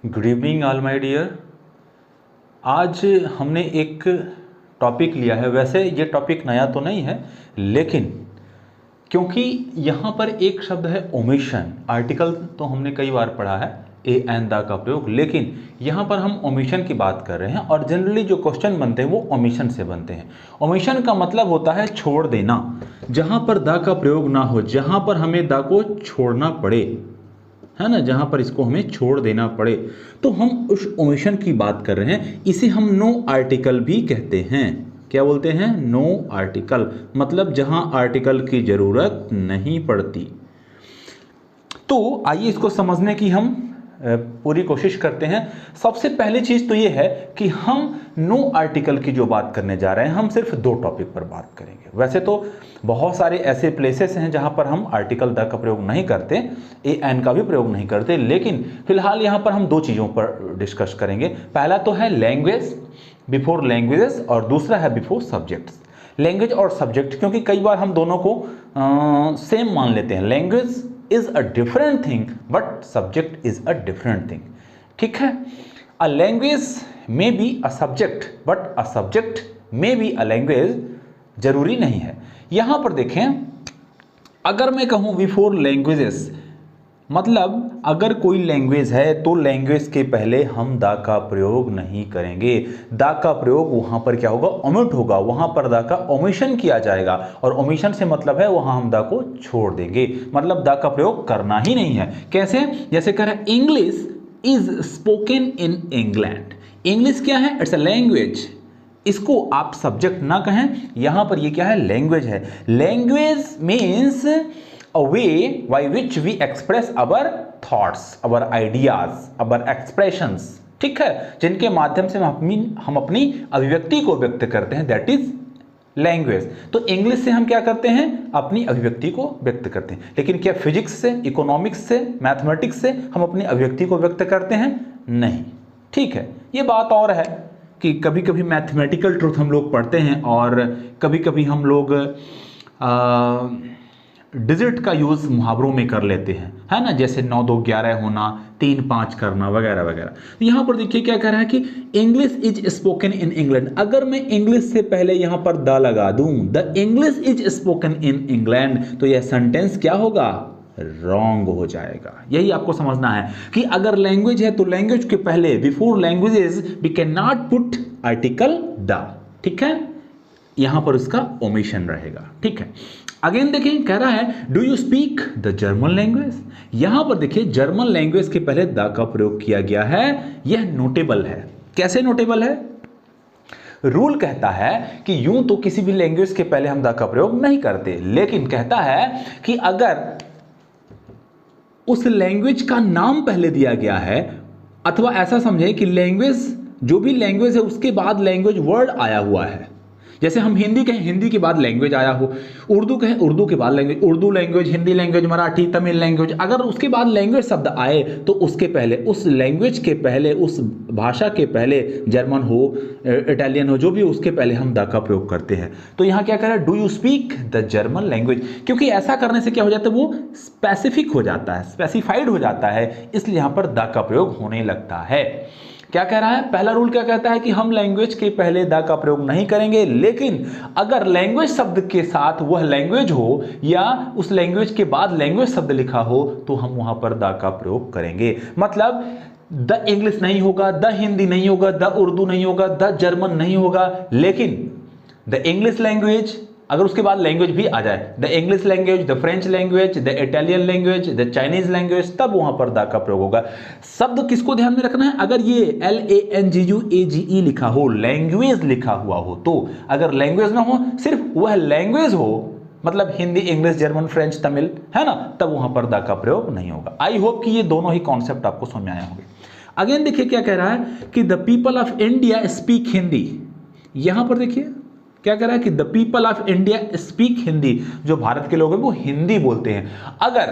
Good evening all my dear. आज हमने एक टॉपिक लिया है। वैसे ये टॉपिक नया तो नहीं है, लेकिन क्योंकि यहाँ पर एक शब्द है ओमिशन। आर्टिकल तो हमने कई बार पढ़ा है, ए एन द का प्रयोग, लेकिन यहाँ पर हम ओमिशन की बात कर रहे हैं और जनरली जो क्वेश्चन बनते हैं वो ओमिशन से बनते हैं। ओमिशन का मतलब होता है छोड़ देना, जहाँ पर द का प्रयोग ना हो, जहाँ पर हमें द को छोड़ना पड़े, है ना, जहां पर इसको हमें छोड़ देना पड़े, तो हम उस ओमिशन की बात कर रहे हैं। इसे हम नो आर्टिकल भी कहते हैं। क्या बोलते हैं? नो आर्टिकल, मतलब जहां आर्टिकल की जरूरत नहीं पड़ती। तो आइए इसको समझने की हम पूरी कोशिश करते हैं। सबसे पहली चीज तो ये है कि हम नो आर्टिकल की जो बात करने जा रहे हैं, हम सिर्फ दो टॉपिक पर बात करेंगे। वैसे तो बहुत सारे ऐसे प्लेसेस हैं जहां पर हम आर्टिकल द का प्रयोग नहीं करते, ए एन का भी प्रयोग नहीं करते, लेकिन फिलहाल यहां पर हम दो चीजों पर डिस्कस करेंगे। पहला तो है लैंग्वेज, बिफोर लैंग्वेजेस, और दूसरा है बिफोर सब्जेक्ट्स। लैंग्वेज और सब्जेक्ट, क्योंकि कई बार हम दोनों को सेम मान लेते हैं। Language is a different thing but subject is a different thing। ठीक है, a language may be a subject but a subject may be a language जरूरी नहीं है। यहां पर देखें, अगर मैं कहूं बिफोर लैंग्वेजेस, मतलब अगर कोई लैंग्वेज है तो लैंग्वेज के पहले हम द का प्रयोग नहीं करेंगे। द का प्रयोग वहां पर क्या होगा? ओमिट होगा, वहां पर द का ओमिशन किया जाएगा, और ओमिशन से मतलब है वहां हम द को छोड़ देंगे, मतलब द का प्रयोग करना ही नहीं है। कैसे? जैसे कह रहा है English is spoken in England. English क्या है? It's a language. इसको आप सब्जेक्ट ना कहें, यहां पर ये क्या है? लैंग्वेज है। Language means a way by which we express our thoughts, our ideas, our expressions। ठीक है, जिनके माध्यम से हम अपनी अभिव्यक्ति को व्यक्त करते हैं, दैट इज लैंग्वेज। तो इंग्लिश से हम क्या करते हैं? अपनी अभिव्यक्ति को व्यक्त करते हैं। लेकिन क्या फिजिक्स से, इकोनॉमिक्स से, मैथमेटिक्स से हम अपनी अभिव्यक्ति को व्यक्त करते हैं? नहीं। ठीक है, ये बात और है कि कभी कभी मैथमेटिकल ट्रूथ हम लोग पढ़ते हैं और कभी कभी हम लोग डिजिट का यूज मुहावरों में कर लेते हैं, है ना, जैसे 9 2 11 होना, 3 5 करना, वगैरह वगैरह। तो यहां पर देखिए क्या कह रहा है कि English is spoken in England. अगर मैं इंग्लिश से पहले यहां पर द लगा दूं, the English is spoken in England, तो यह सेंटेंस क्या होगा? रॉन्ग हो जाएगा। यही आपको समझना है कि अगर लैंग्वेज है तो लैंग्वेज के पहले, before languages, we can not put article the. ठीक है, यहां पर उसका ओमिशन रहेगा। ठीक है, अगेन देखिए कह रहा है do you speak the German language. यहां पर देखिए जर्मन लैंग्वेज के पहले द का प्रयोग किया गया है। यह नोटेबल है। कैसे नोटेबल है? रूल कहता है कि यूं तो किसी भी लैंग्वेज के पहले हम द का प्रयोग नहीं करते, लेकिन कहता है कि अगर उस लैंग्वेज का नाम पहले दिया गया है, अथवा ऐसा समझे कि लैंग्वेज, जो भी लैंग्वेज है उसके बाद लैंग्वेज वर्ड आया हुआ है। जैसे हम हिंदी कहें, हिंदी के बाद लैंग्वेज आया हो, उर्दू कहें, उर्दू के बाद language, Urdu language, Hindi language, Marathi, Tamil language, अगर उसके बाद लैंग्वेज शब्द आए तो उसके पहले, उस लैंग्वेज के पहले, उस भाषा के पहले, जर्मन हो, इटालियन हो, जो भी, उसके पहले हम द का प्रयोग करते हैं। तो यहाँ क्या कह रहा है? Do you speak the German language. क्योंकि ऐसा करने से क्या हो जाता है? वो स्पेसिफिक हो जाता है, स्पेसिफाइड हो जाता है, इसलिए यहाँ पर द का प्रयोग होने लगता है। क्या कह रहा है? पहला रूल क्या कहता है कि हम लैंग्वेज के पहले द का प्रयोग नहीं करेंगे, लेकिन अगर लैंग्वेज शब्द के साथ वह लैंग्वेज हो या उस लैंग्वेज के बाद लैंग्वेज शब्द लिखा हो तो हम वहां पर द का प्रयोग करेंगे। मतलब द इंग्लिश नहीं होगा, द हिंदी नहीं होगा, द उर्दू नहीं होगा, द जर्मन नहीं होगा, लेकिन द इंग्लिश लैंग्वेज, अगर उसके बाद लैंग्वेज भी आ जाए, the English language, the French language, the Italian language, the Chinese language, तब वहां पर द का प्रयोग होगा। शब्द किसको ध्यान में रखना है? अगर ये LANGUAGE लिखा हो, लैंग्वेज लिखा हुआ हो, तो अगर लैंग्वेज ना हो, सिर्फ वह लैंग्वेज हो, मतलब Hindi, English, German, French, Tamil, है ना, तब वहां पर द का प्रयोग नहीं होगा। आई होप कि ये दोनों ही कॉन्सेप्ट आपको समझ में आए होंगे। अगेन देखिए क्या कह रहा है कि the people of India speak Hindi. यहां पर देखिए क्या कह रहा है कि the people of India speak Hindi. जो भारत के लोग हैं वो हिंदी बोलते हैं। अगर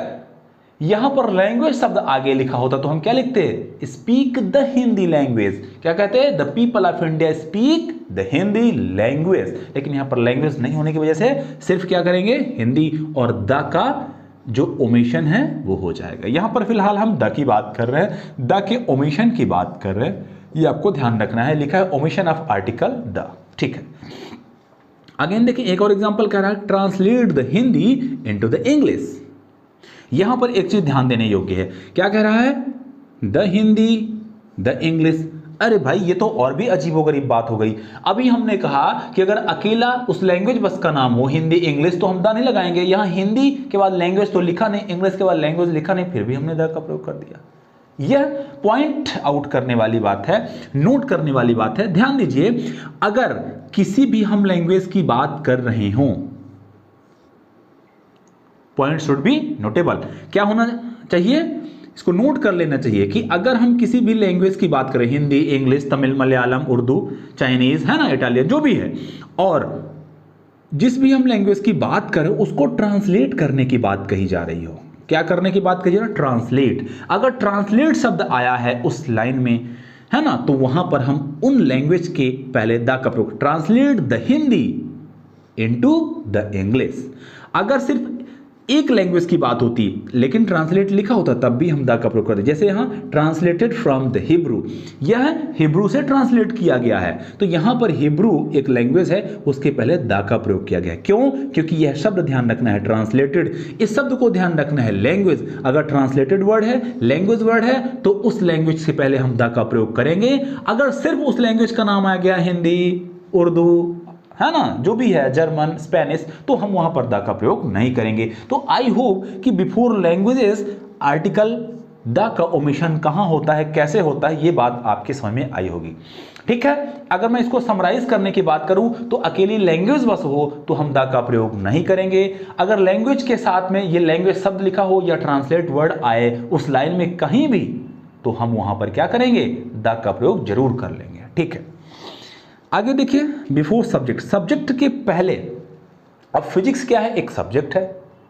यहां पर लैंग्वेज शब्द आगे लिखा होता तो हम क्या लिखते? Speak the Hindi language. क्या कहते हैं? The people of India speak the Hindi language. लेकिन यहां पर लैंग्वेज नहीं होने की वजह से सिर्फ क्या करेंगे? हिंदी, और द का जो ओमिशन है वो हो जाएगा। यहां पर फिलहाल हम द की बात कर रहे हैं, द के ओमिशन की बात कर रहे हैं, ये आपको ध्यान रखना है। लिखा है ओमिशन ऑफ आर्टिकल द, ठीक है। अगेन देखिए एक और एग्जांपल कह रहा है translate the Hindi into the English. यहां पर एक चीज ध्यान देने योग्य है, क्या कह रहा है, द हिंदी द इंग्लिश। अरे भाई ये तो और भी अजीबोगरीब बात हो गई। अभी हमने कहा कि अगर अकेला उस लैंग्वेज बस का नाम हो हिंदी इंग्लिश तो हम द नहीं लगाएंगे, यहां हिंदी के बाद लैंग्वेज तो लिखा नहीं, इंग्लिश के बाद लैंग्वेज लिखा नहीं, फिर भी हमने द का प्रयोग कर दिया। यह पॉइंट आउट करने वाली बात है, नोट करने वाली बात है। ध्यान दीजिए, अगर किसी भी हम लैंग्वेज की बात कर रहे हों, पॉइंट शुड बी नोटेबल। क्या होना चाहिए, इसको नोट कर लेना चाहिए कि अगर हम किसी भी लैंग्वेज की बात करें, हिंदी इंग्लिश तमिल मलयालम उर्दू चाइनीज है ना, इटालियन जो भी है, और जिस भी हम लैंग्वेज की बात करें उसको ट्रांसलेट करने की बात कही जा रही हो, क्या करने की बात कही जा रही है, ट्रांसलेट। अगर ट्रांसलेट शब्द आया है उस लाइन में, है ना, तो वहां पर हम उन लैंग्वेज के पहले द का प्रयोग, translate the Hindi into the English. अगर सिर्फ एक लैंग्वेज की बात होती लेकिन ट्रांसलेट लिखा होता तब भी हम द का प्रयोग करते। जैसे यहां ट्रांसलेटेड फ्रॉम द हिब्रू, यह हिब्रू से ट्रांसलेट किया गया है, तो यहां पर हिब्रू एक लैंग्वेज है, उसके पहले द का प्रयोग किया गया है। क्यों, क्योंकि यह शब्द ध्यान रखना है ट्रांसलेटेड, इस शब्द को ध्यान रखना है लैंग्वेज। अगर ट्रांसलेटेड वर्ड है, लैंग्वेज वर्ड है, तो उस लैंग्वेज से पहले हम द का प्रयोग करेंगे। अगर सिर्फ उस लैंग्वेज का नाम आ गया हिंदी उर्दू है ना, जो भी है जर्मन स्पेनिश, तो हम वहां पर द का प्रयोग नहीं करेंगे। तो आई होप कि बिफोर लैंग्वेजेस आर्टिकल द का ओमिशन कहां होता है, कैसे होता है, ये बात आपके समझ में आई होगी। ठीक है, अगर मैं इसको समराइज करने की बात करूं तो अकेली लैंग्वेज बस हो तो हम द का प्रयोग नहीं करेंगे। अगर लैंग्वेज के साथ में ये लैंग्वेज शब्द लिखा हो या ट्रांसलेट वर्ड आए उस लाइन में कहीं भी, तो हम वहां पर क्या करेंगे, द का प्रयोग जरूर कर लेंगे। ठीक है, आगे देखिए, बिफोर सब्जेक्ट, सब्जेक्ट के पहले, अब फिजिक्स क्या है, एक सब्जेक्ट है,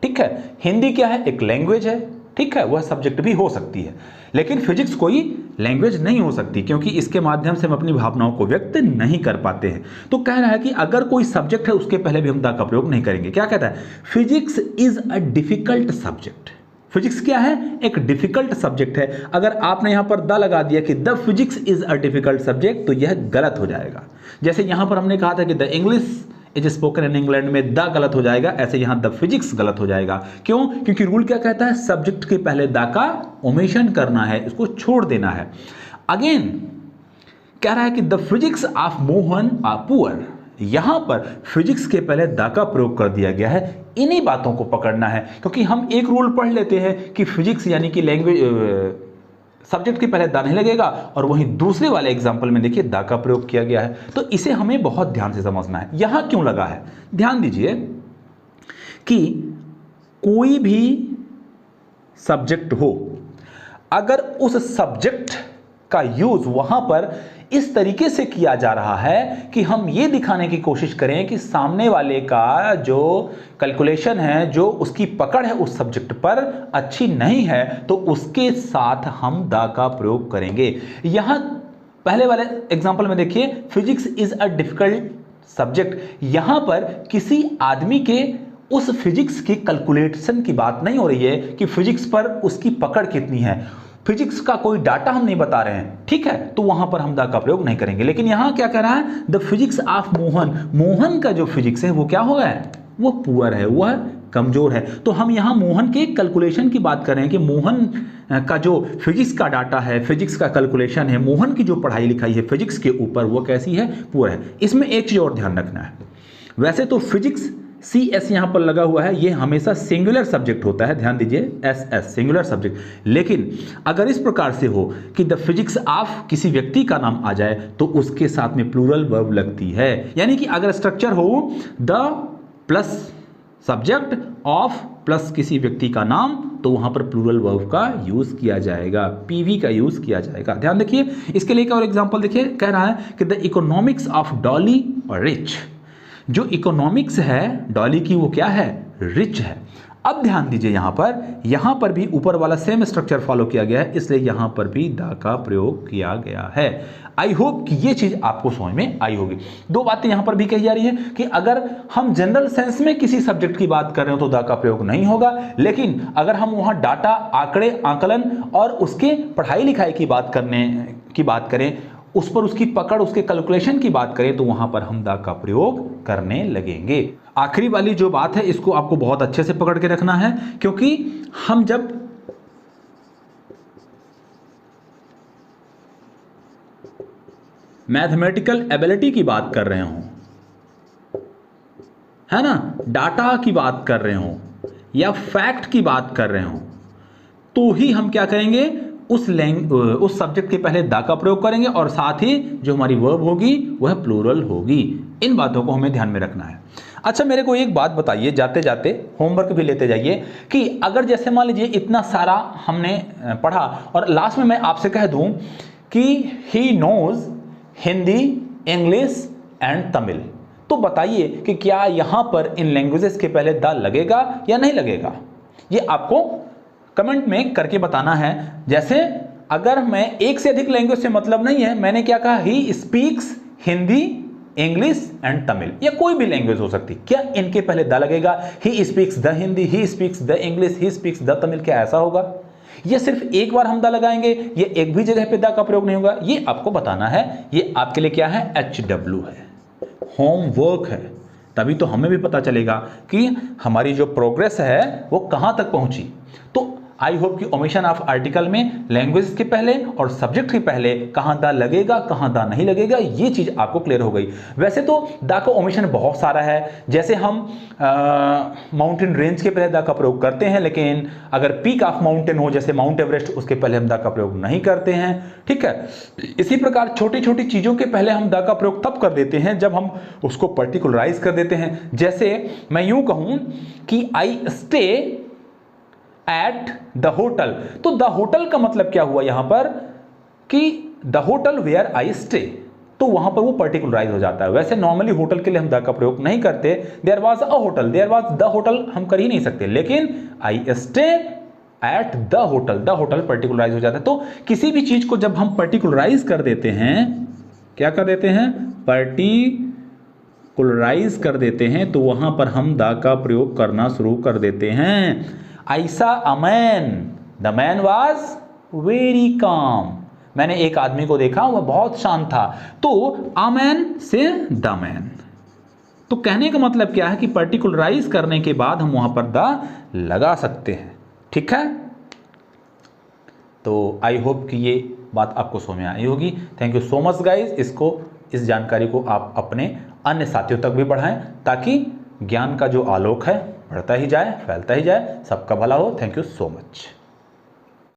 ठीक है, हिंदी क्या है, एक लैंग्वेज है, ठीक है, वह सब्जेक्ट भी हो सकती है, लेकिन फिजिक्स कोई लैंग्वेज नहीं हो सकती क्योंकि इसके माध्यम से हम अपनी भावनाओं को व्यक्त नहीं कर पाते हैं। तो कह रहा है कि अगर कोई सब्जेक्ट है उसके पहले भी हम द का प्रयोग नहीं करेंगे। क्या कहता है, physics is a difficult subject. Physics क्या है, एक डिफिकल्ट सब्जेक्ट है। अगर आपने यहां पर द लगा दिया कि the physics is a difficult subject, तो यह गलत हो जाएगा। जैसे यहां पर हमने कहा था कि the English is spoken in England में द गलत हो जाएगा, ऐसे यहां द फिजिक्स गलत हो जाएगा। क्यों, क्योंकि रूल क्या कहता है, सब्जेक्ट के पहले द का ओमिशन करना है, इसको छोड़ देना है। अगेन कह रहा है कि the physics of Mohan are poor, यहां पर फिजिक्स के पहले द का प्रयोग कर दिया गया है। इन्हीं बातों को पकड़ना है, क्योंकि हम एक रूल पढ़ लेते हैं कि फिजिक्स यानी कि लैंग्वेज सब्जेक्ट के पहले द नहीं लगेगा, और वहीं दूसरे वाले एग्जाम्पल में देखिए द का प्रयोग किया गया है। तो इसे हमें बहुत ध्यान से समझना है, यहां क्यों लगा है। ध्यान दीजिए कि कोई भी सब्जेक्ट हो, अगर उस सब्जेक्ट का यूज वहां पर इस तरीके से किया जा रहा है कि हम ये दिखाने की कोशिश करें कि सामने वाले का जो कैलकुलेशन है, जो उसकी पकड़ है उस सब्जेक्ट पर अच्छी नहीं है, तो उसके साथ हम द का प्रयोग करेंगे। यहां पहले वाले एग्जांपल में देखिए, physics is a difficult subject, यहां पर किसी आदमी के उस फिजिक्स की कैलकुलेशन की बात नहीं हो रही है कि फिजिक्स पर उसकी पकड़ कितनी है, फिजिक्स का कोई डाटा हम नहीं बता रहे हैं, ठीक है, तो वहां पर हम द का प्रयोग नहीं करेंगे। लेकिन यहां क्या कह रहा है, the physics of Mohan, Mohan का जो फिजिक्स है वो क्या हो गया, वो पुअर है, वह कमजोर है। तो हम यहां मोहन के कैलकुलेशन की बात कर रहे हैं कि मोहन का जो फिजिक्स का डाटा है, फिजिक्स का कैलकुलेशन है, मोहन की जो पढ़ाई लिखाई है फिजिक्स के ऊपर, वो कैसी है, पुअर है। इसमें एक चीज और ध्यान रखना है, वैसे तो फिजिक्स CS यहां पर लगा हुआ है, ये हमेशा सिंगुलर सब्जेक्ट होता है, ध्यान दीजिए, SS सिंगुलर सब्जेक्ट। लेकिन अगर इस प्रकार से हो कि द फिजिक्स ऑफ किसी व्यक्ति का नाम आ जाए तो उसके साथ में प्लूरल वर्ब लगती है। यानी कि अगर स्ट्रक्चर हो the plus subject of plus किसी व्यक्ति का नाम, तो वहां पर प्लूरल वर्ब का यूज किया जाएगा, PV का यूज किया जाएगा। ध्यान देखिए, इसके लिए एक और एग्जांपल देखिए, कह रहा है कि द इकोनॉमिक्स ऑफ डॉली और रिच, जो इकोनॉमिक्स है डॉली की वो क्या है, रिच है। अब ध्यान दीजिए यहां पर भी ऊपर वाला सेम स्ट्रक्चर फॉलो किया गया है, इसलिए यहां पर भी द का प्रयोग किया गया है। आई होप कि ये चीज आपको समझ में आई होगी। दो बातें यहां पर भी कही जा रही है कि अगर हम जनरल सेंस में किसी सब्जेक्ट की बात कर रहे हो तो द का प्रयोग नहीं होगा, लेकिन अगर हम वहां डाटा, आंकड़े, आकलन और उसके पढ़ाई लिखाई की बात करें, उस पर उसकी पकड़, उसके कैलकुलेशन की बात करें, तो वहां पर हम द का प्रयोग करने लगेंगे। आखिरी वाली जो बात है इसको आपको बहुत अच्छे से पकड़ के रखना है, क्योंकि हम जब मैथमेटिकल एबिलिटी की बात कर रहे हो, है ना, डाटा की बात कर रहे हो या फैक्ट की बात कर रहे हो, तो ही हम क्या करेंगे, उस सब्जेक्ट के पहले द का प्रयोग करेंगे और साथ ही जो हमारी वर्ब होगी वह प्लूरल होगी। इन बातों को हमें ध्यान में रखना है। अच्छा, मेरे को एक बात बताइए, जाते जाते होमवर्क भी लेते जाइए, कि अगर जैसे मान लीजिए इतना सारा हमने पढ़ा और लास्ट में मैं आपसे कह दूं कि he knows Hindi, English and Tamil, तो बताइए कि क्या यहां पर इन लैंग्वेजेस के पहले द लगेगा या नहीं लगेगा? ये आपको कमेंट में करके बताना है। जैसे अगर मैं एक से अधिक लैंग्वेज से मतलब नहीं है, मैंने क्या कहा, he speaks Hindi, English and Tamil, या कोई भी लैंग्वेज हो सकती, क्या इनके पहले द लगेगा? He speaks the Hindi, he speaks the English, he speaks the Tamil, क्या ऐसा होगा? ये सिर्फ एक बार हम द लगाएंगे, ये एक भी जगह पे द का प्रयोग नहीं होगा, ये आपको बताना है। ये आपके लिए क्या है, HW है, होमवर्क है। तभी तो हमें भी पता चलेगा कि हमारी जो प्रोग्रेस है वो कहां तक पहुंची। तो आई होप कि ओमिशन ऑफ आर्टिकल में लैंग्वेज के पहले और सब्जेक्ट के पहले कहां द लगेगा, कहां द नहीं लगेगा, ये चीज आपको क्लियर हो गई। वैसे तो द का ओमिशन बहुत सारा है, जैसे हम माउंटेन रेंज के पहले द का प्रयोग करते हैं, लेकिन अगर पीक ऑफ माउंटेन हो जैसे माउंट एवरेस्ट, उसके पहले हम द का प्रयोग नहीं करते हैं। ठीक है, इसी प्रकार छोटी छोटी चीजों के पहले हम द का प्रयोग तब कर देते हैं जब हम उसको पर्टिकुलराइज कर देते हैं। जैसे मैं यूं कहूं कि I stay at the hotel, तो द होटल का मतलब क्या हुआ यहां पर कि the hotel where I stay, तो वहां पर वो पर्टिकुलराइज हो जाता है। वैसे नॉर्मली होटल के लिए हम द का प्रयोग नहीं करते, there was a hotel, there was the hotel हम कर ही नहीं सकते, लेकिन I stay at the hotel particularize हो जाता है। तो किसी भी चीज को जब हम पर्टिकुलराइज कर देते हैं, क्या कर देते हैं, पर्टिकुलराइज कर देते हैं, तो वहां पर हम द का प्रयोग करना शुरू कर देते हैं। ऐसा a man, the man was very calm, मैंने एक आदमी को देखा वह बहुत शांत था, तो अमैन से द मैन। तो कहने का मतलब क्या है कि पर्टिकुलराइज करने के बाद हम वहां पर द लगा सकते हैं। ठीक है, तो आई होप कि ये बात आपको समझ में आई होगी। Thank you so much guys. इस जानकारी को आप अपने अन्य साथियों तक भी बढ़ाएं, ताकि ज्ञान का जो आलोक है बढ़ता ही जाए, फैलता ही जाए, सबका भला हो। Thank you so much.